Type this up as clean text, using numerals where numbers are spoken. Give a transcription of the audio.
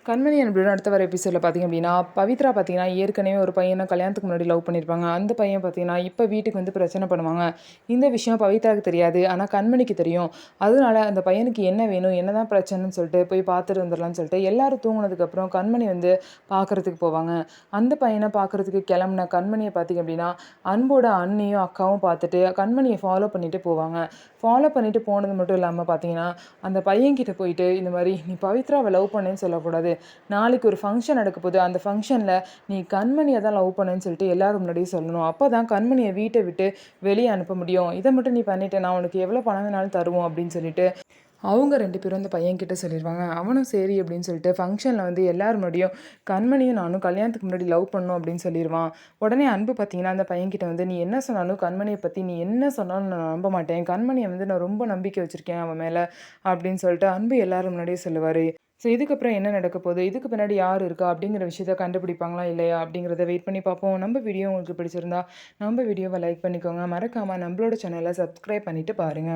கண்மணி அப்படியோட அடுத்த வர எபிசோடில் பார்த்திங்க அப்படின்னா, பவித்ரா பார்த்திங்கன்னா, ஏற்கனவே ஒரு பையனை கல்யாணத்துக்கு முன்னாடி லவ் பண்ணியிருப்பாங்க. அந்த பையன் பார்த்திங்கன்னா, இப்போ வீட்டுக்கு வந்து பிரச்சனை பண்ணுவாங்க. இந்த விஷயம் பவித்ராவுக்கு தெரியாது. ஆனால் கண்மணிக்கு தெரியும். அதனால அந்த பையனுக்கு என்ன வேணும், என்னதான் பிரச்சனைன்னு சொல்லிட்டு போய் பார்த்துட்டு வந்துடலாம்னு சொல்லிட்டு எல்லாரும் தூங்குனதுக்கப்புறம் கண்மணி வந்து பார்க்குறதுக்கு போவாங்க. அந்த பையனை பார்க்குறதுக்கு கிளம்புன கண்மணியை பார்த்திங்க அப்படின்னா, அன்போட அண்ணியும் அக்காவும் பார்த்துட்டு கண்மணியை ஃபாலோ பண்ணிட்டு போவாங்க. ஃபாலோ பண்ணிட்டு போனது மட்டும் இல்லாமல் பார்த்தீங்கன்னா, அந்த பையன்கிட்ட போயிட்டு இந்த மாரி, "நீ பவித்ராவ லவ் பண்ணேன்னு சொல்லக்கூடாது. நாளைக்கு ஒரு ஃபங்ஷன் நடக்க போகுது. அந்த ஃபங்ஷன்ல நீ கண்மணிய தான் லவ் பண்ணேன்னு சொல்லிட்டு எல்லாரும் முன்னாடியும் சொல்லணும். அப்பதான் கண்மணிய வீட்ட விட்டு வெளிய அனுப்ப முடியும். இத மட்டும் நீ பண்ணிட்ட, நான் உனக்கு எவ்வளோ பணம் வேணாலும் தருவோம்." அப்படின்னு சொல்லிட்டு அவங்க 2 பேரும் அந்த பையன்கிட்ட சொல்லிருவாங்க. அவனும் சரி அப்படின்னு சொல்லிட்டு ஃபங்ஷன்ல வந்து எல்லார் முன்னாடியும் கண்மணியும் நானும் கல்யாணத்துக்கு முன்னாடி லவ் பண்ணோம் அப்படின்னு சொல்லிருவான். உடனே அன்பு பார்த்தீங்கன்னா, அந்த பையன்கிட்ட வந்து, "நீ என்ன சொன்னாலும் கண்மணிய பத்தி நீ என்ன சொன்னாலும் நான் நம்ப மாட்டேன். கண்மணிய வந்து நான் ரொம்ப நம்பிக்கை வச்சிருக்கேன் அவன் மேல." அப்படின்னு சொல்லிட்டு அன்பு எல்லாரும் முன்னாடியும் சொல்லுவாரு. ஸோ இதுக்கப்புறம் என்ன நடக்க போகுது? இதுக்கு பின்னாடி யார் இருக்கா? அப்படிங்கிற விஷயத்த கண்டுபிடிப்பாங்களா? இல்லையா? அப்படிங்கிறத வெயிட் பண்ணி பார்ப்போம். நம்ம வீடியோ உங்களுக்கு பிடிச்சிருந்தா, நம்ம வீடியோவ லைக் பண்ணிக்கோங்க. மறக்காம நம்மளோட சேனல சப்ஸ்கிரைப் பண்ணிட்டு பாருங்க.